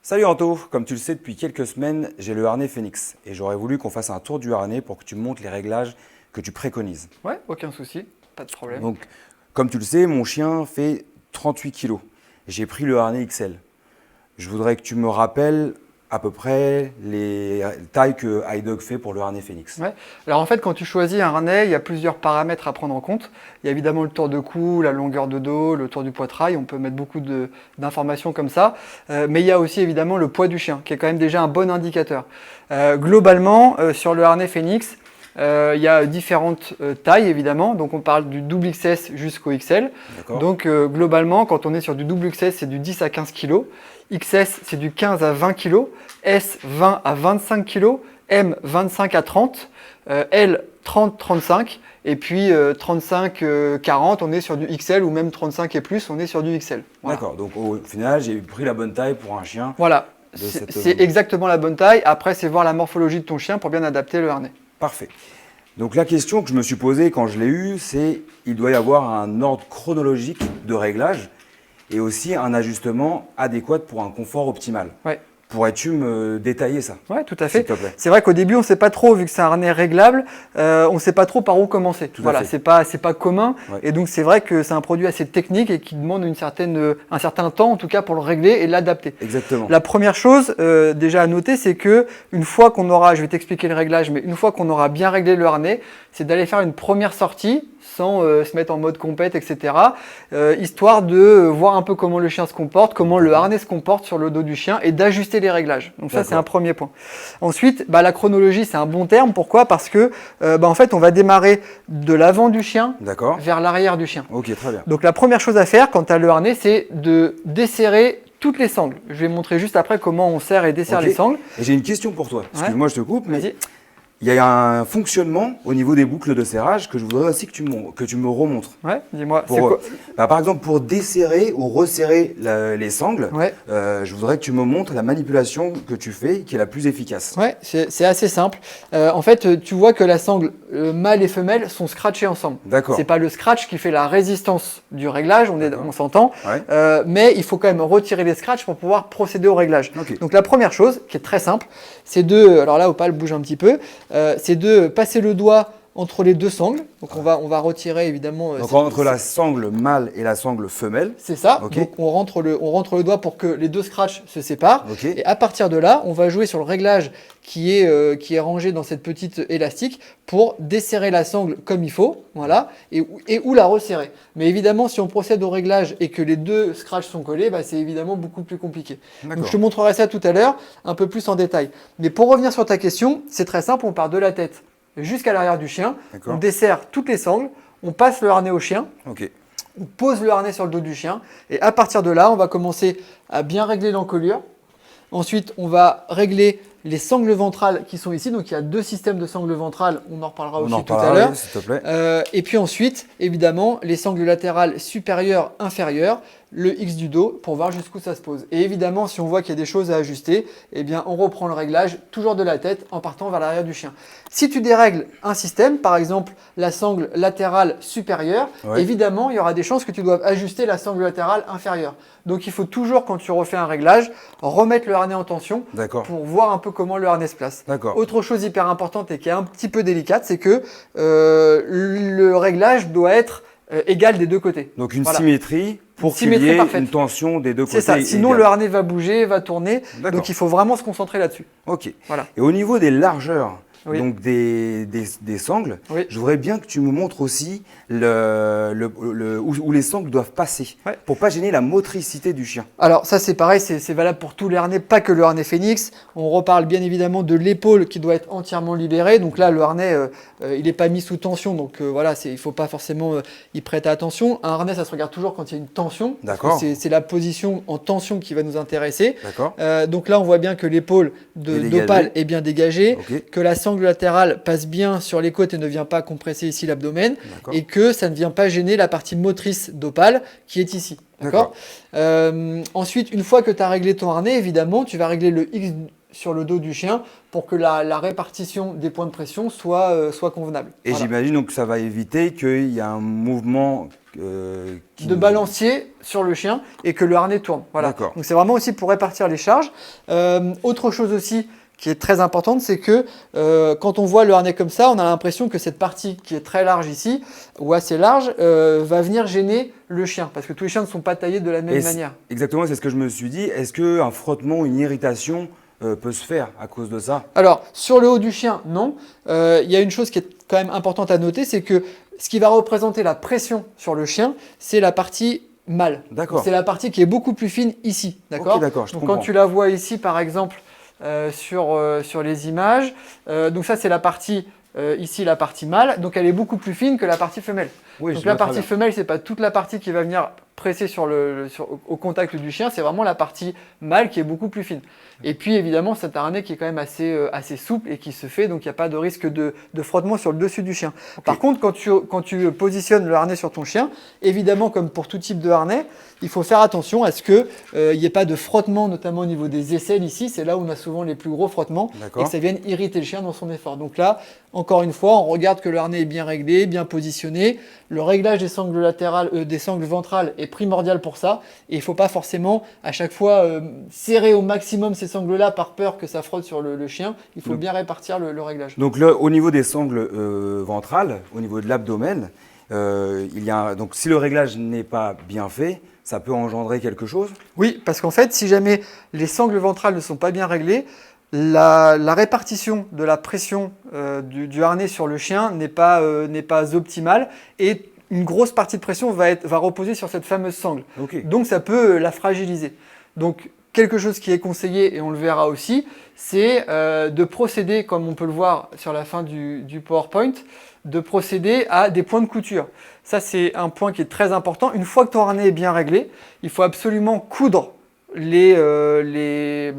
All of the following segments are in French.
Salut Anto, comme tu le sais depuis quelques semaines, j'ai le harnais Phoenix et j'aurais voulu qu'on fasse un tour du harnais pour que tu me montres les réglages que tu préconises. Ouais, aucun souci, pas de problème. Donc, comme tu le sais, mon chien fait 38 kilos. J'ai pris le harnais XL. Je voudrais que tu me rappelles à peu près les tailles que iDog fait pour le harnais Phoenix. Ouais. Alors en fait, quand tu choisis un harnais, il y a plusieurs paramètres à prendre en compte. Il y a évidemment le tour de cou, la longueur de dos, le tour du poitrail. On peut mettre beaucoup d'informations comme ça. Mais il y a aussi évidemment le poids du chien, qui est quand même déjà un bon indicateur. Globalement, sur le harnais Phoenix, il y a différentes tailles évidemment. Donc on parle du double XS jusqu'au XL. D'accord. Donc globalement, quand on est sur du double XS, c'est du 10 à 15 kg. XS, c'est du 15 à 20 kg. S, 20 à 25 kg. M, 25 à 30. L, 30, 35. Et puis 35, 40, on est sur du XL ou même 35 et plus, on est sur du XL. Voilà. D'accord, donc au final, j'ai pris la bonne taille pour un chien. Voilà, de cette- c'est exactement la bonne taille. Après, c'est voir la morphologie de ton chien pour bien adapter le harnais. Parfait. Donc la question que je me suis posée quand je l'ai eu, c'est il doit y avoir un ordre chronologique de réglage et aussi un ajustement adéquat pour un confort optimal. Ouais. Pourrais-tu me détailler ça, Ouais, tout à s'il fait. te plaît? C'est vrai qu'au début, on ne sait pas trop, vu que c'est un harnais réglable, on ne sait pas trop par où commencer. Tout à Voilà, fait. c'est pas commun. Ouais. Et donc, c'est vrai que c'est un produit assez technique et qui demande un certain temps, en tout cas, pour le régler et l'adapter. Exactement. La première chose déjà à noter, c'est que une fois qu'on aura, je vais t'expliquer le réglage, mais une fois qu'on aura bien réglé le harnais, c'est d'aller faire une première sortie sans se mettre en mode compète, etc. Histoire de voir un peu comment le chien se comporte, comment le harnais se comporte sur le dos du chien et d'ajuster les réglages. Donc ça, c'est un premier point. Ensuite, la chronologie, c'est un bon terme. Pourquoi? Parce que en fait, on va démarrer de l'avant du chien D'accord. vers l'arrière du chien. Ok, très bien. Donc la première chose à faire quand tu as le harnais, c'est de desserrer toutes les sangles. Je vais montrer juste après comment on serre et desserre Ok. les sangles. Et j'ai une question pour toi. Excuse-moi, je te coupe, mais Vas-y. il y a un fonctionnement au niveau des boucles de serrage que je voudrais aussi que tu me remontres. Ouais, dis-moi. C'est Pour, quoi? par exemple, pour desserrer ou resserrer les sangles, Ouais. je voudrais que tu me montres la manipulation que tu fais qui est la plus efficace. Ouais, c'est assez simple. En fait, tu vois que la sangle mâle et femelle sont scratchées ensemble. D'accord. C'est pas le scratch qui fait la résistance du réglage, D'accord. on s'entend. Ouais. Mais il faut quand même retirer les scratchs pour pouvoir procéder au réglage. Ok. Donc la première chose, qui est très simple, c'est de, alors là Opal bouge un petit peu, c'est de passer le doigt entre les deux sangles. Donc on va retirer évidemment. Donc entre la sangle mâle et la sangle femelle. C'est ça. Ok. Donc on rentre le doigt pour que les deux scratchs se séparent. Ok. Et à partir de là, on va jouer sur le réglage qui est rangé dans cette petite élastique pour desserrer la sangle comme il faut, voilà, et ou la resserrer. Mais évidemment, si on procède au réglage et que les deux scratchs sont collés, c'est évidemment beaucoup plus compliqué. Donc D'accord. je te montrerai ça tout à l'heure, un peu plus en détail. Mais pour revenir sur ta question, c'est très simple, on part de la tête jusqu'à l'arrière du chien, D'accord. on desserre toutes les sangles, on passe le harnais au chien, Ok. on pose le harnais sur le dos du chien et à partir de là, on va commencer à bien régler l'encolure. Ensuite, on va régler les sangles ventrales qui sont ici. Donc, il y a deux systèmes de sangles ventrales. On en reparlera On aussi en tout à reparlera, l'heure. oui, s'il te plaît. Et puis ensuite, évidemment, les sangles latérales supérieures, inférieures, le X du dos pour voir jusqu'où ça se pose. Et évidemment, si on voit qu'il y a des choses à ajuster, eh bien, on reprend le réglage toujours de la tête en partant vers l'arrière du chien. Si tu dérègles un système, par exemple la sangle latérale supérieure, Ouais. évidemment, il y aura des chances que tu doives ajuster la sangle latérale inférieure. Donc, il faut toujours, quand tu refais un réglage, remettre le harnais en tension D'accord. pour voir un peu comment le harnais se place. D'accord. Autre chose hyper importante et qui est un petit peu délicate, c'est que le réglage doit être égal des deux côtés. Donc une Voilà. symétrie pour Une qu'il y symétrie ait parfaite. une tension des deux côtés. C'est ça, sinon égale. le harnais va bouger, va tourner, D'accord. donc il faut vraiment se concentrer là-dessus. Ok. Voilà. Et au niveau des largeurs, Oui. donc des sangles, Oui. je voudrais bien que tu me montres aussi où les sangles doivent passer Ouais. pour pas gêner la motricité du chien. Alors ça c'est pareil, c'est valable pour tous les harnais, pas que le harnais Phoenix. On reparle bien évidemment de l'épaule qui doit être entièrement libérée. Donc là le harnais il n'est pas mis sous tension, donc voilà, il ne faut pas forcément y prêter attention. Un harnais ça se regarde toujours quand il y a une tension. Parce que D'accord. c'est la position en tension qui va nous intéresser. D'accord. Donc là on voit bien que l'épaule Est dégagée. d'Opal est bien dégagée, Ok. que la sangle latérale passe bien sur les côtes et ne vient pas compresser ici l'abdomen, D'accord. et que ça ne vient pas gêner la partie motrice d'Opal qui est ici. D'accord. Ensuite, une fois que tu as réglé ton harnais, évidemment, tu vas régler le X sur le dos du chien pour que la répartition des points de pression soit convenable. Et Voilà. j'imagine donc que ça va éviter qu'il y ait un mouvement de balancier sur le chien et que le harnais tourne. Voilà. D'accord. Donc c'est vraiment aussi pour répartir les charges. Autre chose aussi qui est très importante, c'est que quand on voit le harnais comme ça, on a l'impression que cette partie qui est très large ici, ou assez large, va venir gêner le chien, parce que tous les chiens ne sont pas taillés de la même manière. Exactement, c'est ce que je me suis dit. Est-ce qu'un frottement, une irritation peut se faire à cause de ça? Alors, sur le haut du chien, non. Il y a une chose qui est quand même importante à noter, c'est que ce qui va représenter la pression sur le chien, c'est la partie mâle. D'accord. C'est la partie qui est beaucoup plus fine ici. D'accord. Ok, d'accord, je Donc comprends. quand tu la vois ici, par exemple, sur les images, donc ça c'est la partie ici, la partie mâle. Donc elle est beaucoup plus fine que la partie femelle. Oui, Donc je la vois très partie bien. femelle, c'est pas toute la partie qui va venir presser au contact du chien, c'est vraiment la partie mâle qui est beaucoup plus fine. Et puis évidemment, c'est un harnais qui est quand même assez souple et qui se fait, donc il n'y a pas de risque de frottement sur le dessus du chien. Ok. Par contre, quand tu positionnes le harnais sur ton chien, évidemment, comme pour tout type de harnais, il faut faire attention à ce qu'il n'y ait pas de frottement, notamment au niveau des aisselles ici, c'est là où on a souvent les plus gros frottements, et D'accord. que ça vienne irriter le chien dans son effort. Donc là, encore une fois, on regarde que le harnais est bien réglé, bien positionné. Le réglage des sangles latérales, des sangles ventrales est primordial pour ça. Et il ne faut pas forcément à chaque fois serrer au maximum ces sangles-là par peur que ça frotte sur le chien. Il faut bien répartir le réglage. Donc là, au niveau des sangles ventrales, au niveau de l'abdomen, donc si le réglage n'est pas bien fait, ça peut engendrer quelque chose? Oui, parce qu'en fait, si jamais les sangles ventrales ne sont pas bien réglées, la répartition de la pression du harnais sur le chien n'est pas optimale et une grosse partie de pression va reposer sur cette fameuse sangle. Ok. Donc ça peut la fragiliser. Donc quelque chose qui est conseillé, et on le verra aussi, c'est de procéder, comme on peut le voir sur la fin du PowerPoint, de procéder à des points de couture. Ça, c'est un point qui est très important. Une fois que ton harnais est bien réglé, il faut absolument coudre la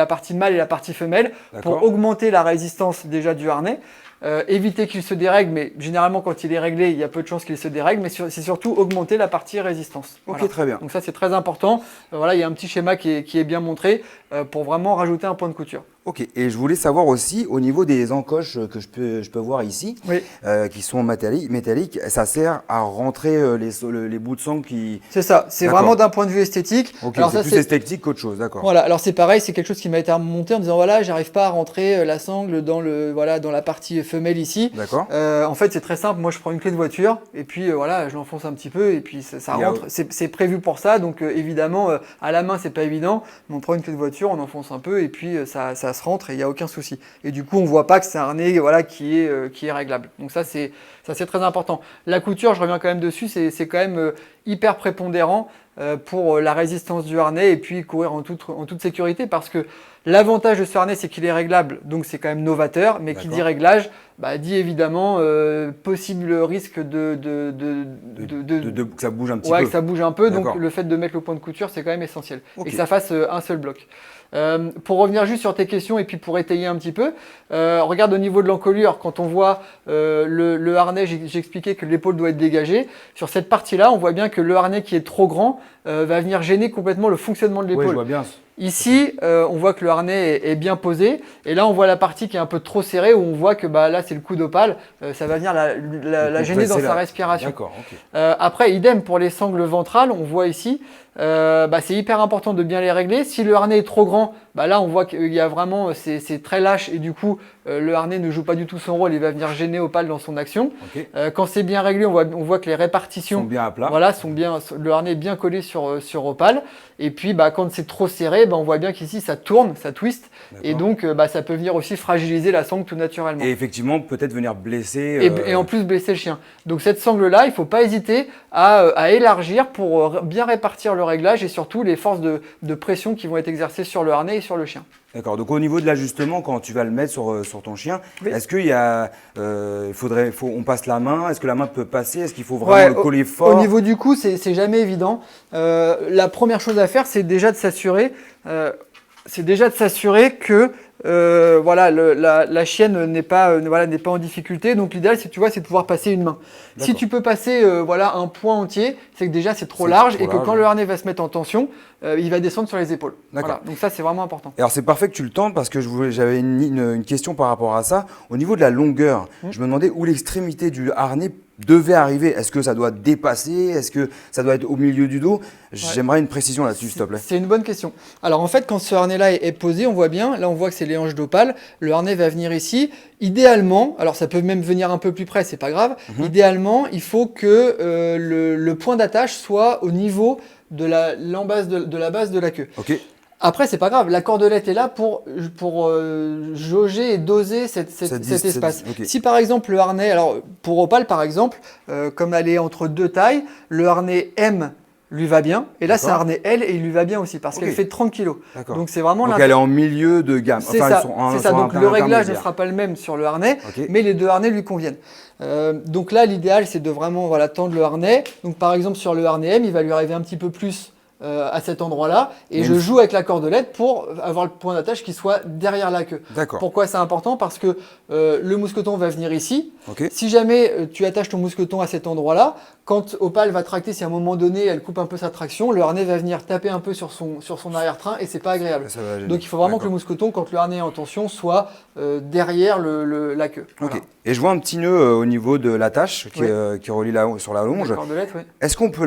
partie mâle et la partie femelle pour augmenter la résistance déjà du harnais. Éviter qu'il se dérègle, mais généralement quand il est réglé, il y a peu de chances qu'il se dérègle, mais c'est surtout augmenter la partie résistance. Ok, Voilà. très bien. Donc ça c'est très important. Voilà, il y a un petit schéma qui est bien montré pour vraiment rajouter un point de couture. Ok, et je voulais savoir aussi, au niveau des encoches que je peux voir ici, Oui. qui sont métalliques, ça sert à rentrer les bouts de sang qui... C'est ça, c'est D'accord. vraiment d'un point de vue esthétique. Ok, Alors c'est ça, plus esthétique qu'autre chose, d'accord. Voilà, alors c'est pareil, c'est quelque chose qui m'a été remonté en disant voilà, j'arrive pas à rentrer la sangle dans la partie femelle ici. D'accord. En fait, c'est très simple. Moi, je prends une clé de voiture et puis voilà, je l'enfonce un petit peu et puis ça rentre. C'est prévu pour ça, donc évidemment, à la main, c'est pas évident. Mais on prend une clé de voiture, on enfonce un peu et puis ça se rentre et il n'y a aucun souci. Et du coup, on voit pas que c'est un harnais qui est réglable. Donc ça, c'est très important. La couture, je reviens quand même dessus, c'est quand même hyper prépondérant pour la résistance du harnais et puis courir en toute sécurité parce que l'avantage de ce harnais c'est qu'il est réglable, donc c'est quand même novateur, mais qui dit réglage, dit évidemment possible risque que ça bouge un petit que peu. ça bouge un peu, donc le fait de mettre le point de couture c'est quand même essentiel et que ça fasse un seul bloc. Pour revenir juste sur tes questions et puis pour étayer un petit peu, regarde au niveau de l'encolure, quand on voit le harnais, j'ai expliqué que l'épaule doit être dégagée. Sur cette partie-là, on voit bien que le harnais qui est trop grand va venir gêner complètement le fonctionnement de l'épaule. Oui, je vois bien. Ici, on voit que le harnais est bien posé et là on voit la partie qui est un peu trop serrée où on voit que là c'est le coup d'opale, ça va venir la gêner dans sa respiration. D'accord, ok. Après, idem pour les sangles ventrales, on voit ici, c'est hyper important de bien les régler. Si le harnais est trop grand, là on voit qu'il y a vraiment, c'est très lâche et du coup le harnais ne joue pas du tout son rôle, il va venir gêner opale dans son action. Okay. Quand c'est bien réglé, on voit que les répartitions sont bien à plat. Voilà, le harnais est bien collé sur opale. Et puis quand c'est trop serré, on voit bien qu'ici ça tourne, ça twist, et donc ça peut venir aussi fragiliser la sangle tout naturellement. Et effectivement, peut-être venir blesser. Et en plus blesser le chien. Donc cette sangle-là, il ne faut pas hésiter à élargir pour bien répartir le réglage et surtout les forces de pression qui vont être exercées sur le harnais et sur le chien. D'accord. Donc au niveau de l'ajustement, quand tu vas le mettre sur ton chien, est-ce qu'il y a, on passe la main? Est-ce que la main peut passer? Est-ce qu'il faut vraiment le coller fort? Au niveau du cou, c'est jamais évident. La première chose à faire, c'est déjà de s'assurer que voilà, la chienne n'est pas, n'est pas en difficulté. Donc l'idéal, c'est de pouvoir passer une main. Si tu peux passer voilà, un point entier, c'est que déjà c'est trop large et que quand le harnais va se mettre en tension, il va descendre sur les épaules. Voilà. Donc ça, c'est vraiment important. Alors c'est parfait que tu le tentes parce que j'avais une question par rapport à ça. Au niveau de la longueur, je me demandais où l'extrémité du harnais devait arriver. Est-ce que ça doit dépasser? Est-ce que ça doit être au milieu du dos? J'aimerais une précision là-dessus, s'il te plaît. C'est une bonne question. Alors en fait, quand ce harnais-là est posé, on voit bien, là on voit que c'est les hanches d'Opale, le harnais va venir ici. Idéalement, alors ça peut même venir un peu plus près, c'est pas grave, idéalement, il faut que le point d'attache soit au niveau de la base de la queue. Ok. Après, c'est pas grave, la cordelette est là pour jauger et doser cet espace. Okay. Si par exemple le harnais, alors pour Opale par exemple, comme elle est entre deux tailles, le harnais M lui va bien, et là c'est un harnais L et il lui va bien aussi parce qu'elle fait 30 kg. Donc c'est vraiment. Donc elle est en milieu de gamme. C'est ça. Donc le réglage ne sera pas le même sur le harnais, mais les deux harnais lui conviennent. Donc là l'idéal c'est de vraiment tendre le harnais. Donc par exemple sur le harnais M, il va lui arriver un petit peu plus à cet endroit-là, et je joue avec la cordelette pour avoir le point d'attache qui soit derrière la queue. Pourquoi c'est important? Parce que le mousqueton va venir ici. Si jamais tu attaches ton mousqueton à cet endroit-là, quand Opale va tracter, si à un moment donné elle coupe un peu sa traction, le harnais va venir taper un peu sur son arrière-train et c'est pas agréable. Donc il faut vraiment que le mousqueton, quand le harnais est en tension, soit derrière la queue. Voilà. Et je vois un petit nœud au niveau de l'attache qui relie sur la longe. Est-ce qu'on peut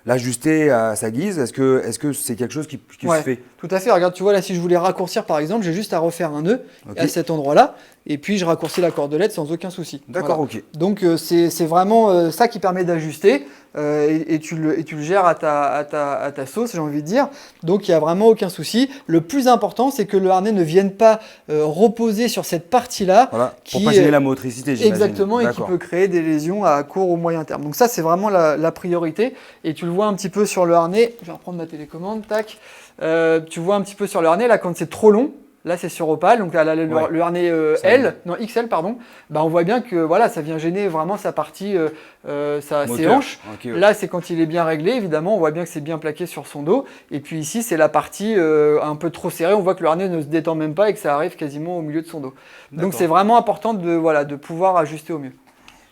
l'ajuster à sa guise? Est-ce que c'est quelque chose qui se fait? Tout à fait. Regarde, tu vois là, si je voulais raccourcir par exemple, j'ai juste à refaire un nœud à cet endroit-là, et puis je raccourcis la cordelette sans aucun souci. D'accord, ok. Donc c'est vraiment ça qui permet d'ajuster et tu le gères à ta sauce, j'ai envie de dire. Donc il n'y a vraiment aucun souci. Le plus important, c'est que le harnais ne vienne pas reposer sur cette partie-là. Pour pas gêner la motricité, j'imagine. Exactement, et qui peut créer des lésions à court ou moyen terme. Donc ça, c'est vraiment la priorité. Et tu le vois un petit peu sur le harnais. Je vais reprendre ma télécommande, tac. Tu vois un petit peu sur le harnais, là, quand c'est trop long. Là, c'est sur Opale, donc là, le harnais XL, pardon. Bah, on voit bien que ça vient gêner vraiment sa partie, ses hanches. Là, c'est quand il est bien réglé, évidemment, on voit bien que c'est bien plaqué sur son dos. Et puis ici, c'est la partie un peu trop serrée. On voit que le harnais ne se détend même pas et que ça arrive quasiment au milieu de son dos. Donc, c'est vraiment important de pouvoir ajuster au mieux.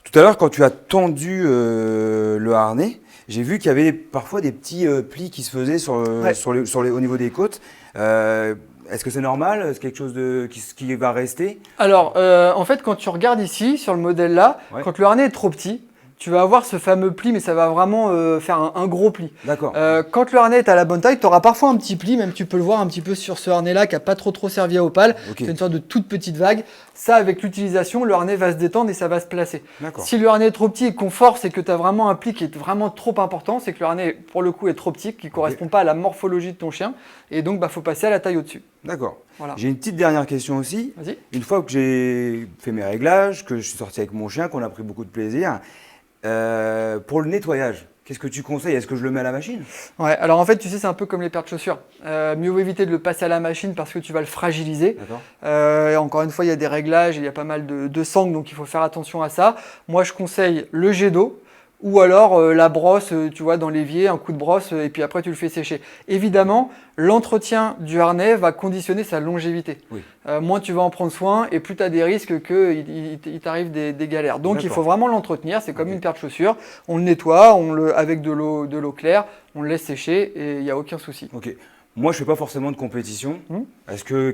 Tout à l'heure, quand tu as tendu le harnais, j'ai vu qu'il y avait parfois des petits plis qui se faisaient au niveau des côtes. Est-ce que c'est normal? C'est quelque chose qui va rester? Alors, en fait, quand tu regardes ici, sur le modèle là, quand le harnais est trop petit, tu vas avoir ce fameux pli, mais ça va vraiment faire un gros pli. D'accord. Quand le harnais est à la bonne taille, tu auras parfois un petit pli, même tu peux le voir un petit peu sur ce harnais-là qui n'a pas trop servi à Opale. C'est une sorte de toute petite vague. Ça, avec l'utilisation, le harnais va se détendre et ça va se placer. Si le harnais est trop petit et qu'on force et que tu as vraiment un pli qui est vraiment trop important, c'est que le harnais, pour le coup, est trop petit, qui ne correspond pas à la morphologie de ton chien. Et donc, faut passer à la taille au-dessus. D'accord. Voilà. J'ai une petite dernière question aussi. Vas-y. Une fois que j'ai fait mes réglages, que je suis sorti avec mon chien, qu'on a pris beaucoup de plaisir, pour le nettoyage, qu'est-ce que tu conseilles? Est-ce que je le mets à la machine? Ouais, alors en fait, tu sais, c'est un peu comme les paires de chaussures. Mieux vaut éviter de le passer à la machine parce que tu vas le fragiliser. Encore une fois, il y a des réglages, il y a pas mal de sangles, donc il faut faire attention à ça. Moi, je conseille le jet d'eau. Ou alors la brosse, tu vois, dans l'évier, un coup de brosse, et puis après tu le fais sécher. Évidemment, l'entretien du harnais va conditionner sa longévité. Moins tu vas en prendre soin, et plus tu as des risques qu'il t'arrive des galères. Donc il faut vraiment l'entretenir, c'est comme une paire de chaussures. On le nettoie, avec de l'eau claire, on le laisse sécher, et il n'y a aucun souci. Moi, je ne fais pas forcément de compétition. Est-ce que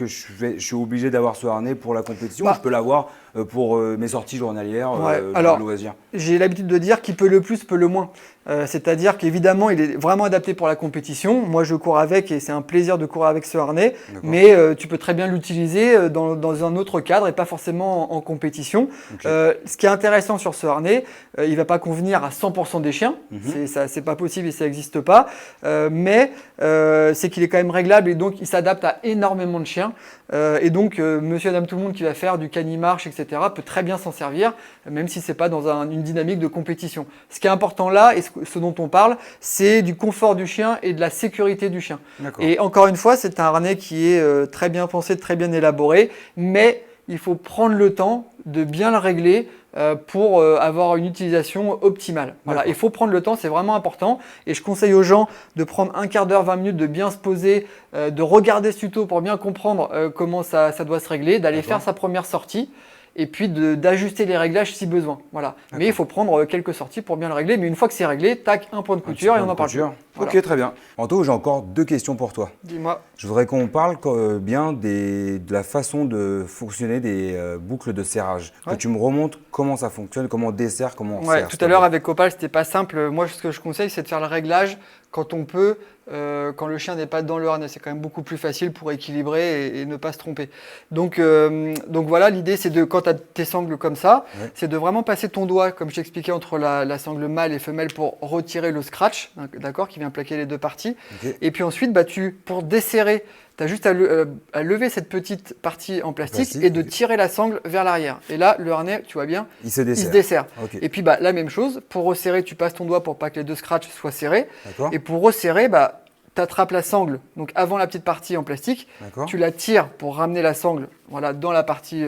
je suis obligé d'avoir ce harnais pour la compétition ou je peux l'avoir pour mes sorties journalières, alors, loisirs? J'ai l'habitude de dire qui peut le plus, peut le moins. C'est-à-dire qu'évidemment, il est vraiment adapté pour la compétition. Moi, je cours avec et c'est un plaisir de courir avec ce harnais. Mais tu peux très bien l'utiliser dans un autre cadre et pas forcément en compétition. Ce qui est intéressant sur ce harnais, il ne va pas convenir à 100% des chiens. C'est pas possible et ça n'existe pas. Mais c'est qu'il est quand même réglable et donc il s'adapte à énormément de chiens. Et donc, monsieur et madame tout le monde qui va faire du cani-marche, etc., peut très bien s'en servir, même si ce n'est pas dans une dynamique de compétition. Ce qui est important là, et ce dont on parle, c'est du confort du chien et de la sécurité du chien. Et encore une fois, c'est un harnais qui est très bien pensé, très bien élaboré, mais il faut prendre le temps de bien le régler, pour avoir une utilisation optimale. Voilà, D'accord. il faut prendre le temps, c'est vraiment important. Et je conseille aux gens de prendre un quart d'heure, 20 minutes, de bien se poser, de regarder ce tuto pour bien comprendre comment ça doit se régler, d'aller D'accord. faire sa première sortie. Et puis d'ajuster les réglages si besoin. Voilà. Mais il faut prendre quelques sorties pour bien le régler. Mais une fois que c'est réglé, tac, un point de couture et on en parle plus. Voilà. Ok, très bien. Anto, j'ai encore 2 questions pour toi. Dis-moi. Je voudrais qu'on parle bien de la façon de fonctionner des boucles de serrage. Ouais. Que tu me remontes comment ça fonctionne, comment on desserre, comment on Ouais, serre. tout à l'heure avec Opal, c'était pas simple. Moi, ce que je conseille, c'est de faire le réglage quand on peut, quand le chien n'est pas dans le harnais. C'est quand même beaucoup plus facile pour équilibrer et ne pas se tromper. Donc voilà, l'idée, c'est de, quand tu as tes sangles comme ça, Ouais. c'est de vraiment passer ton doigt, comme je t'expliquais, entre la sangle mâle et femelle pour retirer le scratch, d'accord, qui vient plaquer les deux parties. Ok. Et puis ensuite, pour desserrer, tu as juste à lever cette petite partie en plastique et de tirer la sangle vers l'arrière. Et là, le harnais, tu vois bien, Il se il se dessert. dessert. Ok. Et puis la même chose, pour resserrer, tu passes ton doigt pour pas que les deux scratchs soient serrés. D'accord. Et pour resserrer, tu attrapes la sangle, donc avant la petite partie en plastique, D'accord. tu la tires pour ramener la sangle voilà, dans la partie.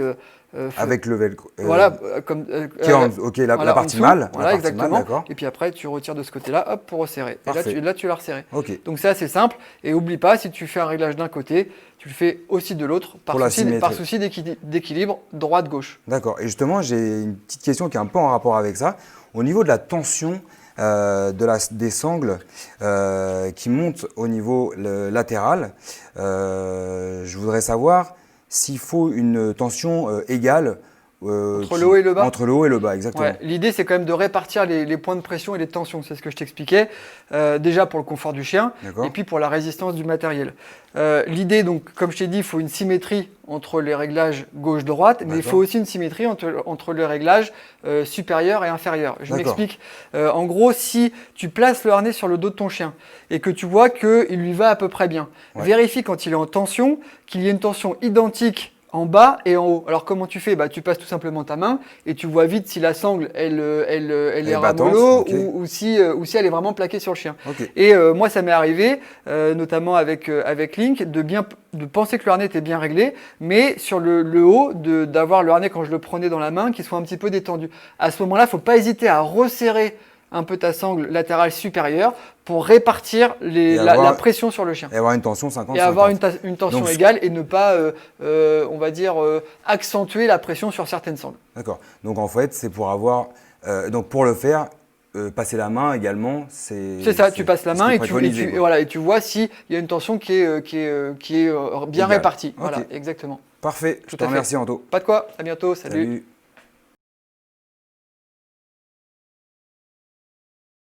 Avec le velcro. Voilà, Qui est ok, la voilà, partie en dessous. mâle. Voilà, la partie exactement. mâle, d'accord. Et puis après, tu retires de ce côté-là, hop, pour resserrer. Parfait. Et là, tu l'as resserré. Ok. Donc c'est assez simple. Et oublie pas, si tu fais un réglage d'un côté, tu le fais aussi de l'autre, Pour la par symétrie. souci d'équilibre droite-gauche. D'accord. Et justement, j'ai une petite question qui est un peu en rapport avec ça. Au niveau de la tension des sangles qui montent au niveau latéral, je voudrais savoir s'il faut une tension égale Entre le haut et le bas. Entre le haut et le bas, exactement. Ouais, l'idée, c'est quand même de répartir les points de pression et les tensions. C'est ce que je t'expliquais. Déjà pour le confort du chien D'accord. et puis pour la résistance du matériel. L'idée, donc, comme je t'ai dit, il faut une symétrie entre les réglages gauche-droite, mais il D'accord. faut aussi une symétrie entre les réglages supérieur et inférieur. Je D'accord. m'explique. En gros, si tu places le harnais sur le dos de ton chien et que tu vois qu'il lui va à peu près bien, Ouais. vérifie quand il est en tension qu'il y ait une tension identique en bas et en haut. Alors comment tu fais ? Tu passes tout simplement ta main et tu vois vite si la sangle elle est battante, ramollo ok. ou si elle est vraiment plaquée sur le chien. Ok. Et moi ça m'est arrivé, notamment avec Link, de penser que le harnais était bien réglé, mais sur le haut, d'avoir le harnais quand je le prenais dans la main qui soit un petit peu détendu. À ce moment-là, il ne faut pas hésiter à resserrer un peu ta sangle latérale supérieure pour répartir la pression sur le chien. Et avoir une tension 50-50. Et avoir une tension Donc, égale et ne pas, on va dire, accentuer la pression sur certaines sangles. D'accord. Donc en fait, c'est pour avoir. Donc pour le faire, passer la main également, C'est ça, tu passes la main et tu vois s'il y a une tension qui est bien Égale. répartie. Ok. Voilà, exactement. Parfait. Je te Tout à fait. remercie, Anto. Pas de quoi, à bientôt, salut. Salut.